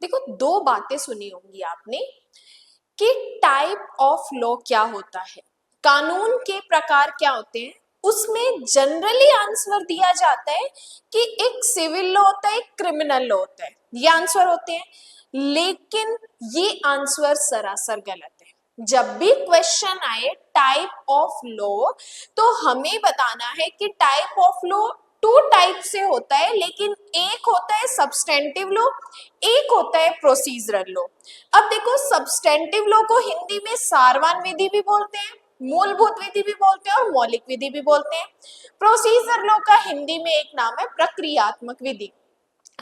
देखो, दो बातें सुनी होंगी आपने कि टाइप ऑफ लॉ क्या होता है, कानून के प्रकार क्या होते हैं। उसमें जनरली आंसर दिया जाता है कि एक सिविल लॉ होता है, एक क्रिमिनल लॉ होता है, ये आंसर होते हैं। लेकिन ये आंसर सरासर गलत है। जब भी क्वेश्चन आए टाइप ऑफ लॉ, तो हमें बताना है कि type of law to type से होता है, लेकिन एक होता है सब्सटेंटिव लॉ, एक होता है प्रोसीजरल लॉ। अब देखो, सब्सटेंटिव लॉ को हिंदी में सारवान विधि भी बोलते हैं, मूलभूत विधि भी बोलते हैं और मौलिक विधि भी बोलते हैं। प्रोसीजर लॉ का हिंदी में एक नाम है प्रक्रियात्मक विधि।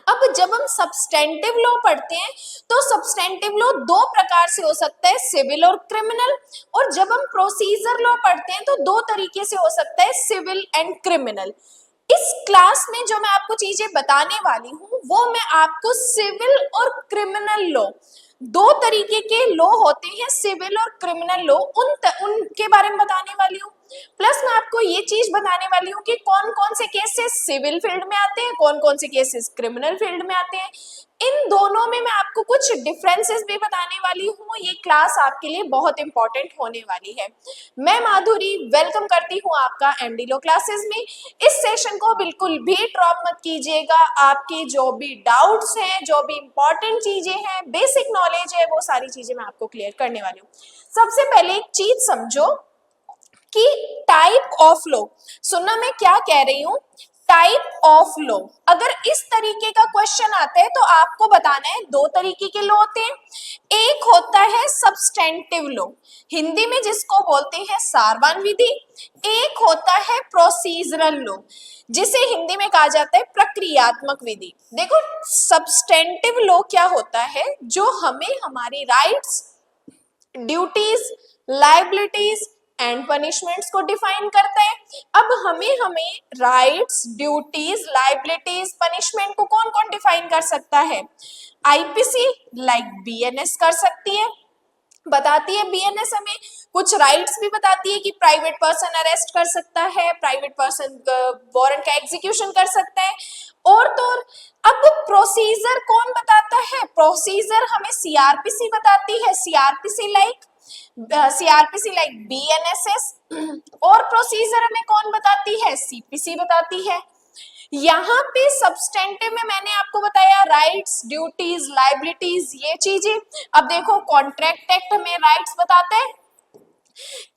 अब जब हम सब्सटेंटिव लॉ पढ़ते हैं तो सब्सटेंटिव लॉ दो प्रकार से हो सकता है, सिविल और क्रिमिनल। और जब हम प्रोसीजर लॉ पढ़ते हैं तो दो तरीके से हो सकता है, सिविल एंड क्रिमिनल। इस क्लास में जो मैं आपको चीजें बताने वाली हूँ वो मैं आपको सिविल और क्रिमिनल लॉ, दो तरीके के लॉ होते हैं सिविल और क्रिमिनल लॉ, उनके बारे में बताने वाली हूँ। प्लस मैं आपको ये चीज बताने वाली हूँ कि कौन कौन से केसेस सिविल फील्ड में आते हैं, कौन कौन से केसेस क्रिमिनल फील्ड में आते हैं। इन दोनों में मैं आपको कुछ डिफरेंसेस भी बताने वाली हूँ। ये क्लास आपके लिए बहुत इंपॉर्टेंट होने वाली है। मैं माधुरी वेलकम करती हूँ आपका एमडी लॉ क्लासेस में। इस सेशन को बिल्कुल भी ड्रॉप मत कीजिएगा। आपके जो भी डाउट्स हैं, जो भी इंपॉर्टेंट चीजें हैं, बेसिक नॉलेज है, वो सारी चीजें मैं आपको क्लियर करने वाली हूँ। सबसे पहले एक चीज समझो कि टाइप ऑफ लॉ, सुनना मैं क्या कह रही हूं, टाइप ऑफ लॉ। अगर इस तरीके का क्वेश्चन आता है तो आपको बताना है दो तरीके के लॉ होते हैं। एक होता है सब्सटेंटिव लॉ, हिंदी में जिसको बोलते हैं सारवान विधि। एक होता है प्रोसीजरल लॉ, जिसे हिंदी में कहा जाता है प्रक्रियात्मक विधि। देखो, सब्सटेंटिव लॉ क्या होता है, जो हमें हमारी rights, duties, liabilities and punishments को डिफाइन करता है। अब हमें राइट्स, ड्यूटीज, लाइबिलिटीज, पनिशमेंट को कौन कौन डिफाइन कर सकता है? आईपीसी लाइक बीएनएस कर सकती है, बताती है बीएनएस हमें कुछ राइट्स भी बताती है कि प्राइवेट पर्सन अरेस्ट कर सकता है, प्राइवेट पर्सन वारंट का एग्जीक्यूशन कर सकता है। और तो और, अब प्रोसीजर कौन बताता है? प्रोसीजर हमें सीआरपीसी बताती है, सीआरपीसी लाइक बीएनएसएस। और प्रोसीजर हमें कौन बताती है? सीपीसी बताती है। यहाँ पे सब्सटेंटिव में मैंने आपको बताया राइट्स, ड्यूटीज, लाइबिलिटीज, ये चीजें। अब देखो, कॉन्ट्रैक्ट एक्ट हमें राइट्स बताते हैं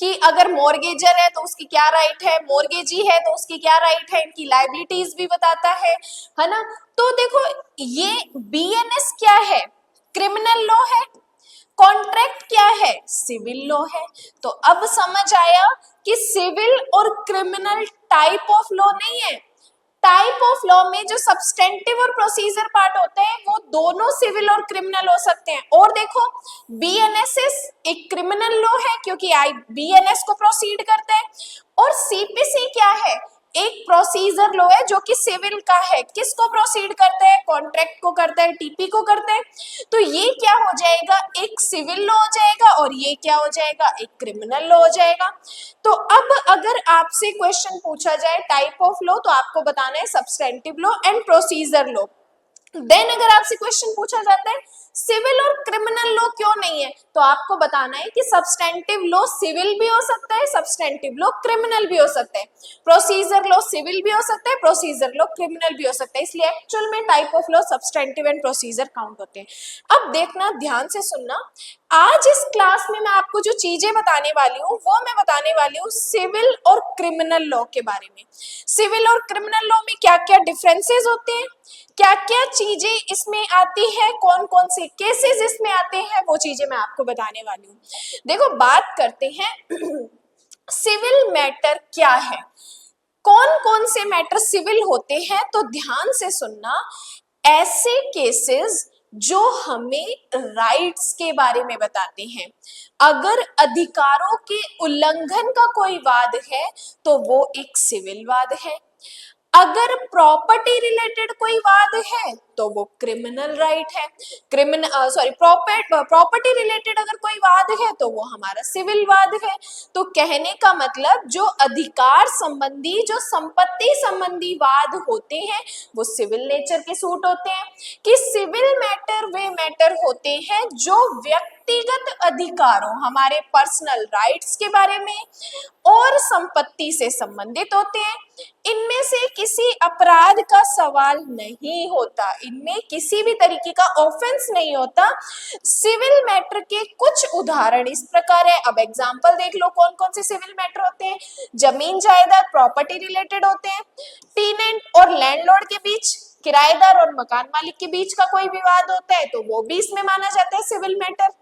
कि अगर मॉर्गेजर है तो उसकी क्या राइट है, मॉर्गेजी है तो उसकी क्या राइट है, इनकी लाइबिलिटीज भी बताता है ना। तो देखो, ये बीएनएस क्या है? क्रिमिनल लॉ है। कॉन्ट्रैक्ट क्या है? सिविल लॉ है। तो अब समझ आया कि सिविल और क्रिमिनल टाइप ऑफ लॉ नहीं है। टाइप ऑफ लॉ में जो सब्सटेंटिव और प्रोसीजर पार्ट होते हैं वो दोनों सिविल और क्रिमिनल हो सकते हैं। और देखो, बीएनएसएस एक क्रिमिनल लॉ है क्योंकि आई बीएनएस को प्रोसीड करता है। और सीपीसी क्या है? एक प्रोसीजर लॉ है जो कि सिविल का है, किसको प्रोसीड करता है? कॉन्ट्रैक्ट को करता है, टीपी को करता है। तो ये क्या हो जाएगा? एक सिविल लॉ हो जाएगा और ये क्या हो जाएगा? एक क्रिमिनल लॉ हो जाएगा। तो अब अगर आपसे क्वेश्चन पूछा जाए टाइप ऑफ लॉ, तो आपको बताना है substantive law and procedure law. Then अगर आपसे क्वेश्चन पूछा जाता है सिविल और क्रिमिनल लॉ क्यों नहीं है, तो आपको बताना है कि सब्सटेंटिव लॉ सिविल भी हो सकता है, सब्सटेंटिव लॉ क्रिमिनल भी हो सकता है, प्रोसीजर लॉ सिविल भी हो सकता है, प्रोसीजर लॉ क्रिमिनल भी हो सकता है। इसलिए एक्चुअल में type of law substantive and procedure count होते हैं। अब देखना, ध्यान से सुनना, आज इस क्लास में मैं आपको जो चीजें बताने वाली हूँ वो मैं बताने वाली हूँ सिविल और क्रिमिनल लॉ के बारे में। सिविल और क्रिमिनल लॉ में क्या क्या डिफरेंसेस होते हैं, क्या क्या चीजें इसमें आती है, कौन कौन से केसेस इसमें आते हैं, वो चीजें मैं आपको बताने वाली हूँ। देखो, बात करते हैं सिविल मैटर क्या है, कौन कौन से मैटर सिविल होते हैं। तो ध्यान से सुनना, ऐसे केसेस जो हमें राइट्स के बारे में बताते हैं। अगर अधिकारों के उल्लंघन का कोई वाद है तो वो एक सिविल वाद है। अगर प्रॉपर्टी रिलेटेड कोई वाद है तो वो क्रिमिनल राइट है। प्रॉपर्टी रिलेटेड अगर कोई वाद है तो वो हमारा सिविल वाद है। तो कहने का मतलब जो अधिकार संबंधी, जो संपत्ति संबंधी वाद होते हैं वो सिविल नेचर के सूट होते हैं। कि सिविल मैटर वे मैटर होते हैं जो व्यक्तिगत अधिकारों, हमारे पर्सनल राइट्स के बारे में और संपत्ति से संबंधित होते हैं। इनमें से किसी अपराध का सवाल नहीं होता, इनमें किसी भी तरीके का ऑफेंस नहीं होता। सिविल मैटर के कुछ उदाहरण इस प्रकार है। अब एग्जांपल देख लो कौन कौन से सिविल मैटर होते हैं। जमीन जायदाद प्रॉपर्टी रिलेटेड होते हैं। टेनेंट और लैंडलॉर्ड के बीच, किराएदार और मकान मालिक के बीच का कोई विवाद होता है तो वो भी इसमें माना जाता है सिविल मैटर।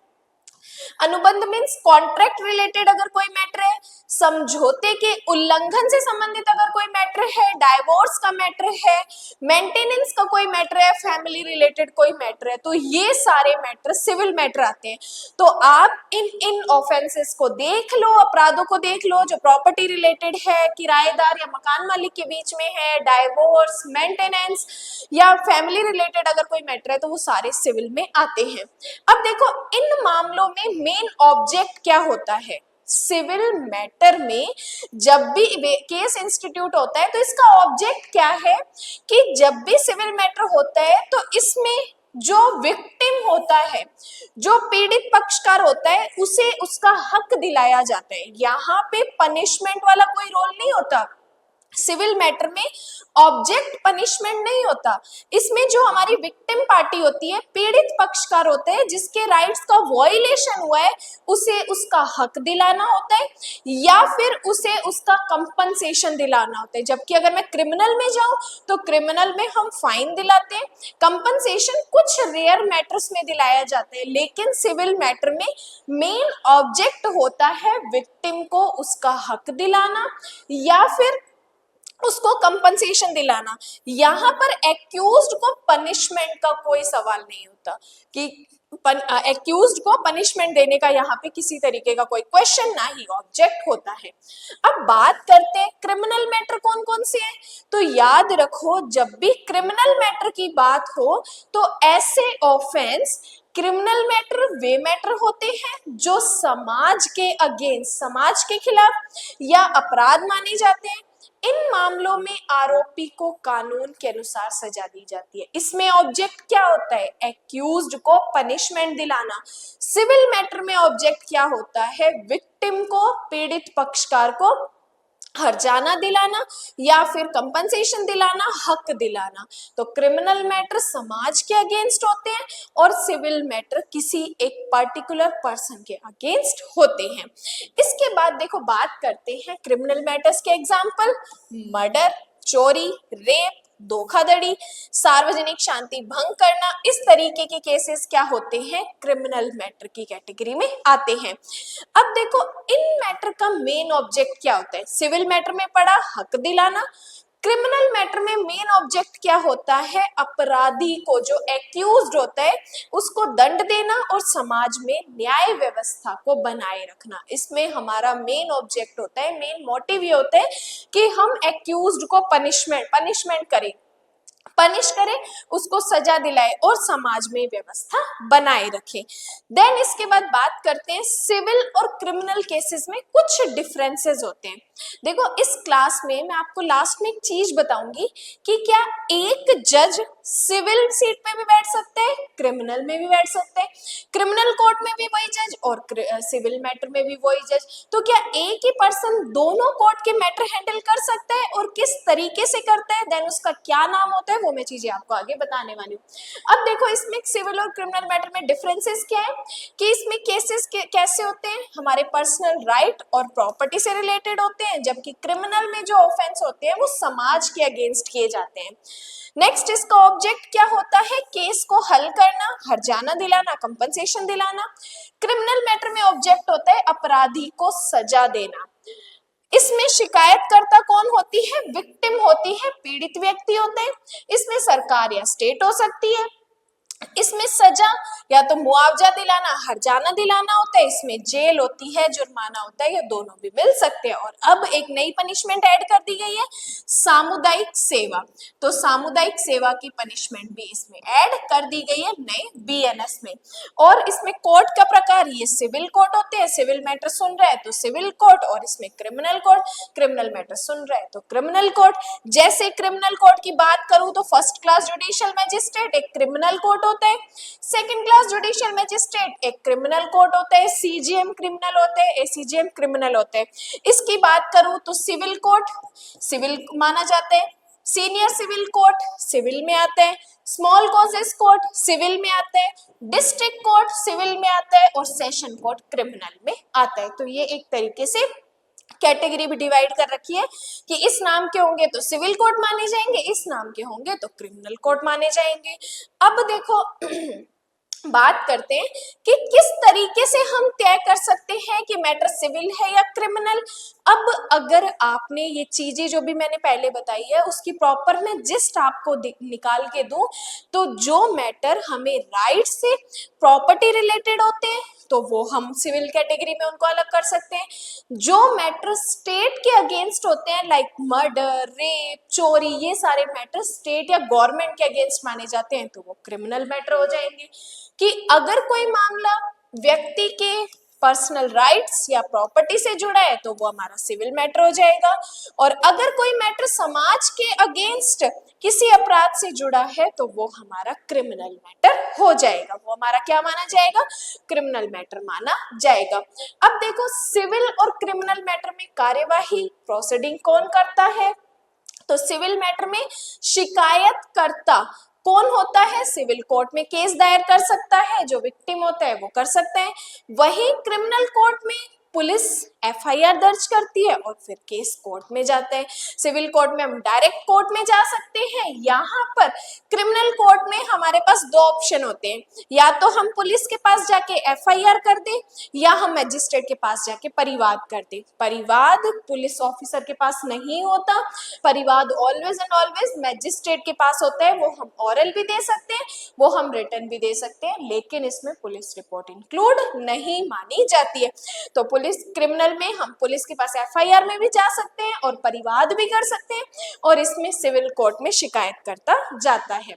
अनुबंध मीन्स कॉन्ट्रैक्ट रिलेटेड अगर कोई मैटर है, समझौते के उल्लंघन से संबंधित अगर कोई मैटर है, डाइवोर्स का मैटर है, मेंटेनेंस का कोई मैटर है, फैमिली रिलेटेड कोई मैटर है, तो ये सारे मैटर सिविल मैटर आते हैं। तो आप इन ऑफेंसेस को देख लो, अपराधों को देख लो जो प्रॉपर्टी रिलेटेड है, किराएदार या मकान मालिक के बीच में है, डाइवोर्स, मेंटेनेंस या फैमिली रिलेटेड अगर कोई मैटर है तो वो सारे सिविल में आते हैं। अब देखो इन मामलों में मेन ऑब्जेक्ट क्या होता है। सिविल मैटर में जब भी केस इंस्टीट्यूट होता है तो इसका ऑब्जेक्ट क्या है कि जब भी सिविल मैटर होता है तो इसमें जो विक्टिम होता है, जो पीड़ित पक्षकार होता है, उसे उसका हक दिलाया जाता है। यहाँ पे पनिशमेंट वाला कोई रोल नहीं होता। सिविल मैटर में ऑब्जेक्ट पनिशमेंट नहीं होता। इसमें जो हमारी विक्टिम पार्टी होती है, पीड़ित पक्षकार होते हैं, जिसके राइट्स का वॉयलेशन हुआ है, उसे उसका हक दिलाना होता है या फिर उसे उसका कंपनसेशन दिलाना होता है। जबकि अगर मैं क्रिमिनल में जाऊं तो क्रिमिनल में हम फाइन दिलाते हैं, कंपनसेशन कुछ रेयर मैटर्स में दिलाया जाता है, लेकिन सिविल मैटर में मेन ऑब्जेक्ट होता है विक्टिम को उसका हक दिलाना या फिर उसको कंपनसेशन दिलाना। यहाँ पर एक्यूज्ड को पनिशमेंट का कोई सवाल नहीं होता कि एक्यूज्ड को पनिशमेंट देने का यहाँ पे किसी तरीके का कोई क्वेश्चन ना ही ऑब्जेक्ट होता है। अब बात करते हैं क्रिमिनल मैटर कौन कौन से हैं। तो याद रखो जब भी क्रिमिनल मैटर की बात हो तो ऐसे ऑफेंस क्रिमिनल मैटर वे मैटर होते हैं जो समाज के अगेंस्ट, समाज के खिलाफ या अपराध माने जाते हैं। इन मामलों में आरोपी को कानून के अनुसार सजा दी जाती है। इसमें ऑब्जेक्ट क्या होता है, एक्यूज्ड को पनिशमेंट दिलाना। सिविल मैटर में ऑब्जेक्ट क्या होता है, विक्टिम को, पीड़ित पक्षकार को हर्जाना दिलाना या फिर कंपनसेशन दिलाना, हक दिलाना। तो क्रिमिनल मैटर समाज के अगेंस्ट होते हैं और सिविल मैटर किसी एक पर्टिकुलर पर्सन के अगेंस्ट होते हैं। इसके बाद देखो बात करते हैं क्रिमिनल मैटर्स के एग्जाम्पल। मर्डर, चोरी, रेप, धोखाधड़ी, सार्वजनिक शांति भंग करना, इस तरीके के केसेस क्या होते हैं, क्रिमिनल मैटर की कैटेगरी में आते हैं। अब देखो इन मैटर का मेन ऑब्जेक्ट क्या होता है। सिविल मैटर में पड़ा हक दिलाना, क्रिमिनल मैटर में मेन ऑब्जेक्ट क्या होता है, अपराधी को, जो एक्यूज्ड होता है, उसको दंड देना और समाज में न्याय व्यवस्था को बनाए रखना। इसमें हमारा मेन ऑब्जेक्ट होता है, मेन मोटिव ये होता है कि हम एक्यूज्ड को पनिशमेंट करें, पनिश करें, उसको सजा दिलाए और समाज में व्यवस्था बनाए रखें। देन इसके बाद बात करते हैं सिविल और क्रिमिनल केसेस में कुछ डिफरेंसेस होते हैं। देखो इस क्लास में मैं आपको लास्ट में एक चीज बताऊंगी कि क्या एक जज सिविल सीट पे भी बैठ सकते हैं, क्रिमिनल में भी बैठ सकते हैं, क्रिमिनल कोर्ट में भी वही जज और सिविल मैटर में भी वही जज। तो क्या एक ही पर्सन दोनों कोर्ट के मैटर हैंडल कर सकता है और किस तरीके से करता है, देन उसका क्या नाम होता है, वो मैं चीजें आपको आगे बताने वाली हूँ। अब देखो इसमें सिविल और क्रिमिनल मैटर में डिफरेंसेस क्या है कि इसमें केसेस कैसे होते हैं, हमारे पर्सनल राइट और प्रॉपर्टी से रिलेटेड होते हैं, जबकि क्रिमिनल में जो ऑफेंस होते हैं वो समाज के अगेंस्ट किए जाते हैं। नेक्स्ट इसका ऑब्जेक्ट क्या होता है, केस को हल करना, हर्जाना दिलाना, कंपनसेशन दिलाना। क्रिमिनल मैटर में ऑब्जेक्ट होता है अपराधी को सजा देना। इसमें शिकायतकर्ता कौन होती है, विक्टिम होती है, पीड़ित व्यक्ति होते हैं। इसमें सरकार या स्टेट हो सकती है। इसमें सजा या तो मुआवजा दिलाना, हर्जाना दिलाना होता है, इसमें जेल होती है, जुर्माना होता है, या दोनों भी मिल सकते हैं। और अब एक नई पनिशमेंट ऐड कर दी गई है, सामुदायिक सेवा। तो सामुदायिक सेवा की पनिशमेंट भी इसमें ऐड कर दी गई है नए बीएनएस में। और इसमें कोर्ट का प्रकार, ये सिविल कोर्ट होते हैं, सिविल मैटर सुन रहे हैं तो सिविल कोर्ट, और इसमें क्रिमिनल कोर्ट, क्रिमिनल मैटर सुन रहे हैं तो क्रिमिनल कोर्ट। जैसे क्रिमिनल कोर्ट की बात करूं तो फर्स्ट क्लास जुडिशियल मैजिस्ट्रेट एक क्रिमिनल कोर्ट होता है, सेकंड क्लास जुडिशियल मैजिस्ट्रेट एक क्रिमिनल कोर्ट होता है, सीजीएम क्रिमिनल होते हैं, एसीजीएम क्रिमिनल होते हैं। इसकी बात करूं तो सिविल कोर्ट सिविल माना जाता है, सीनियर सिविल कोर्ट सिविल में आते हैं, स्मॉल कॉजेस कोर्ट सिविल में आते हैं, डिस्ट्रिक्ट कोर्ट सिविल में आता है, और सेशन कोर्ट क्रिमिनल में आता है। तो ये एक तरीके से कैटेगरी भी डिवाइड कर रखी है कि इस नाम के होंगे तो सिविल कोर्ट माने जाएंगे, इस नाम के होंगे तो क्रिमिनल कोर्ट माने जाएंगे। अब देखो बात करते हैं कि किस तरीके से हम तय कर सकते हैं कि मैटर सिविल है या क्रिमिनल। अब अगर आपने ये चीजें जो भी मैंने पहले बताई है उसकी प्रॉपर मैं जिस्ट आपको निकाल के दूं, तो जो मैटर हमें राइट से प्रॉपर्टी रिलेटेड होते हैं तो वो हम सिविल कैटेगरी में उनको अलग कर सकते हैं। जो मैटर स्टेट के अगेंस्ट होते हैं लाइक मर्डर, रेप, चोरी, ये सारे मैटर स्टेट या गवर्नमेंट के अगेंस्ट माने जाते हैं तो वो क्रिमिनल मैटर हो जाएंगे। कि अगर कोई मामला व्यक्ति के पर्सनल राइट्स या प्रॉपर्टी से जुड़ा है तो वो हमारा सिविल मैटर हो जाएगा, और अगर कोई मैटर समाज के अगेंस्ट किसी अपराध से जुड़ा है तो वो हमारा क्रिमिनल मैटर हो जाएगा, वो हमारा क्या माना जाएगा, क्रिमिनल मैटर माना जाएगा। अब देखो सिविल और क्रिमिनल मैटर में कार्यवाही प्रोसीडिंग कौन करता है, तो सिविल मैटर में शिकायतकर्ता कौन होता है, सिविल कोर्ट में केस दायर कर सकता है, जो विक्टिम होता है वो कर सकते हैं। वहीं क्रिमिनल कोर्ट में पुलिस एफआईआर दर्ज करती है और फिर केस कोर्ट में जाता है। सिविल कोर्ट में हम डायरेक्ट कोर्ट में जा सकते हैं, यहाँ पर क्रिमिनल कोर्ट में हमारे पास दो ऑप्शन होते हैं, या तो हम पुलिस के पास जाके एफआईआर कर दें या हम मैजिस्ट्रेट के पास जाके परिवाद कर दें। परिवाद पुलिस ऑफिसर के पास नहीं होता, परिवाद ऑलवेज एंड ऑलवेज मैजिस्ट्रेट के पास होता है। वो हम ऑरल भी दे सकते हैं, वो हम रिटन भी दे सकते हैं, लेकिन इसमें पुलिस रिपोर्ट इंक्लूड नहीं मानी जाती है। तो पुलिस क्रिमिनल में हम पुलिस के पास एफआईआर में भी जा सकते हैं और परिवाद भी कर सकते हैं, और इसमें सिविल कोर्ट में शिकायत करता जाता है।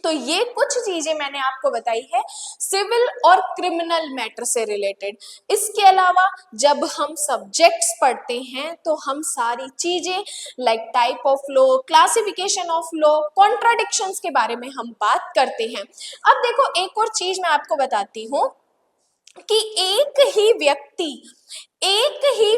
तो ये कुछ चीजें मैंने आपको बताई है सिविल और क्रिमिनल मैटर से रिलेटेड। इसके अलावा जब हम सब्जेक्ट्स पढ़ते हैं तो हम सारी चीजें like type of law, classification of law, contradictions के बारे में हम बात करते हैं। अब देखो एक और चीज मैं आपको बताती हूँ कि एक ही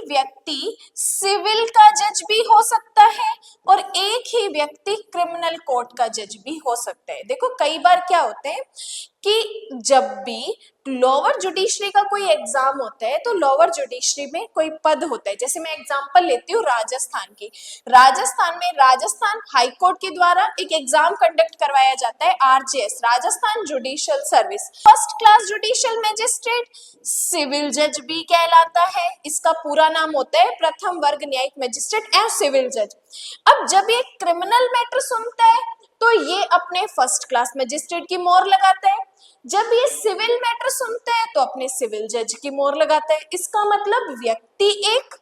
व्यक्ति सिविल का जज भी हो सकता है और एक ही व्यक्ति क्रिमिनल कोर्ट का जज भी हो सकता है। देखो कई बार क्या होता है कि जब भी लोअर जुडिशरी का कोई एग्जाम होता है तो लोअर जुडिशरी में कोई पद होता है। जैसे मैं एग्जांपल लेती हूँ राजस्थान की। राजस्थान में राजस्थान हाई कोर्ट के द्वारा एक एग्जाम कंडक्ट करवाया जाता है, RJS, Rajasthan judicial service. First class judicial magistrate civil जज भी कहलाता है, इसका पूरा नाम होता है प्रथम वर्ग न्यायिक मैजिस्ट्रेट एवं सिविल जज। अब जब ये क्रिमिनल मैटर सुनता है तो ये अपने फर्स्ट क्लास मैजिस्ट्रेट की मोहर लगाता है, जब ये सिविल मैटर सुनता है तो अपने सिविल जज की मोहर लगाता है। इसका मतलब व्यक्ति एक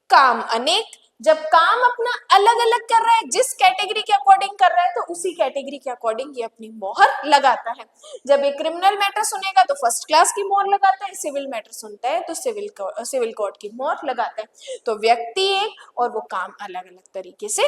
काम अनेक, जब काम अपना अलग अलग कर रहा है, जिस कैटेगरी के अकॉर्डिंग कर रहा है तो उसी कैटेगरी के अकॉर्डिंग ये अपनी मोहर लगाता है। जब ये क्रिमिनल मैटर सुनेगा तो फर्स्ट क्लास की मोहर लगाता है, सिविल मैटर सुनता है तो सिविल कोर्ट की मोहर लगाता है। तो व्यक्ति एक और वो काम अलग अलग तरीके से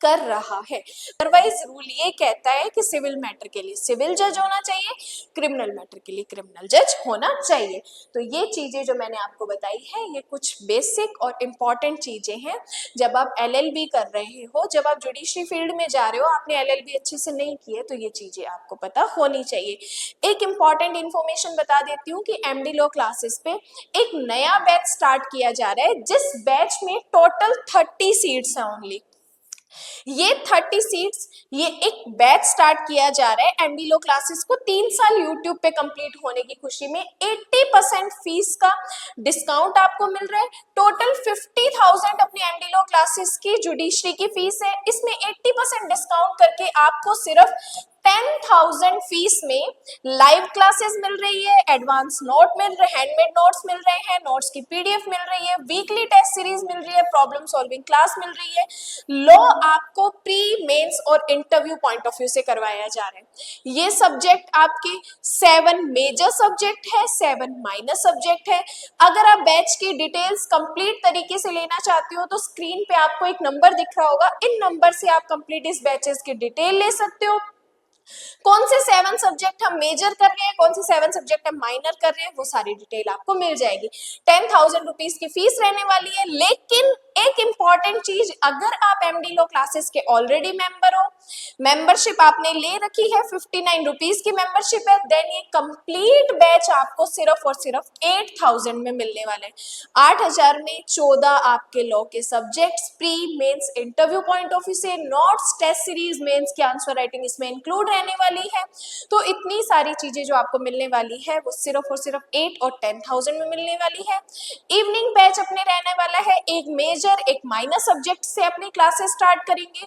कर रहा है। अदरवाइज रूल ये कहता है कि सिविल मैटर के लिए सिविल जज होना चाहिए, क्रिमिनल मैटर के लिए क्रिमिनल जज होना चाहिए। तो ये चीजें जो मैंने आपको बताई है ये कुछ बेसिक और इम्पॉर्टेंट चीजें हैं। जब आप एलएलबी कर रहे हो, जब आप जुडिशरी फील्ड में जा रहे हो, आपने एलएलबी अच्छे से नहीं की है तो ये चीजें आपको पता होनी चाहिए। एक इम्पॉर्टेंट इन्फॉर्मेशन बता देती हूँ कि एमडी लॉ क्लासेस पे एक नया बैच स्टार्ट किया जा रहा है, जिस बैच में टोटल 30 सीट्स हैं ओनली। ये 30 सीट्स, ये एक बैच स्टार्ट किया जा रहा है एमडी लॉ क्लासेस को 3 साल यूट्यूब पे कंप्लीट होने की खुशी में 80% फीस का डिस्काउंट आपको मिल रहा है। टोटल 50,000 अपनी एमडी लॉ क्लासेस की जुडिशरी की फीस है, इसमें 80% डिस्काउंट करके आपको सिर्फ 10,000 फीस में लाइव क्लासेस मिल रही है, एडवांस नोट मिल रहे, हैंडमेड नोट्स मिल रहे हैं, नोट्स की पीडीएफ मिल रही है, वीकली टेस्ट सीरीज मिल रही है, प्रॉब्लम सॉल्विंग क्लास मिल रही है। लॉ आपको प्री मेंस और इंटरव्यू पॉइंट ऑफ व्यू से करवाया जा रहा है। ये सब्जेक्ट आपके 7 मेजर सब्जेक्ट है, 7 माइनर सब्जेक्ट है। अगर आप बैच की डिटेल्स कंप्लीट तरीके से लेना चाहते हो तो स्क्रीन पे आपको एक नंबर दिख रहा होगा, इन नंबर से आप कंप्लीट इस बैचेस की डिटेल ले सकते हो। कौन से 7 सब्जेक्ट हम मेजर कर रहे हैं, कौन से 7 सब्जेक्ट हम माइनर कर रहे हैं, वो सारी डिटेल आपको मिल जाएगी। 10,000 रुपीज की फीस रहने वाली है। लेकिन एक इंपॉर्टेंट चीज, अगर आप एमडी लॉ क्लासेस के ऑलरेडी मेंबर हो, मेंबरशिप आपने ले रखी है, 59 रुपीज की मेंबरशिप है, देन ये कंप्लीट बैच आपको सिर्फ और सिर्फ 8,000 में मिलने वाले हैं। 8,000 में 14 आपके लॉ के subjects, pre mains interview point of view से, नोट्स, टेस्ट सीरीज, मेंस की आंसर राइटिंग इसमें इंक्लूड रहने वाली है। तो इतनी सारी चीजें जो आपको मिलने वाली है वो सिर्फ और सिर्फ 8 और 10,000 में मिलने वाली है। इवनिंग बैच अपने रहने वाला है, एक मेजर एक माइनर सब्जेक्ट से अपनी क्लासेस स्टार्ट करेंगे।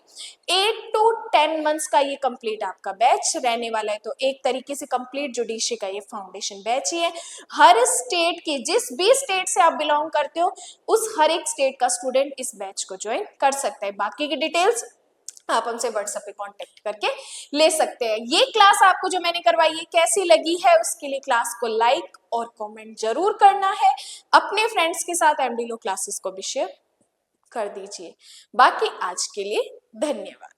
8 to 10 मंथ्स का ये कंप्लीट आपका बैच रहने वाला है। तो एक तरीके से कंप्लीट जुडिशरी का ये फाउंडेशन बैच ही है। हर स्टेट के, जिस भी स्टेट से आप बिलोंग करते हो, उस हर एक स्टेट का स्टूडेंट इस बैच को ज्वाइन कर सकता है। बाकी की डिटेल्स आप हमसे व्हाट्सएप पे कांटेक्ट करके ले सकते हैं। ये क्लास आपको जो मैंने करवाई है कैसी लगी है, उसके लिए क्लास को लाइक और कमेंट जरूर करना है। अपने फ्रेंड्स के साथ एमडी लॉ क्लासेस को भी शेयर कर दीजिए। बाकी आज के लिए धन्यवाद।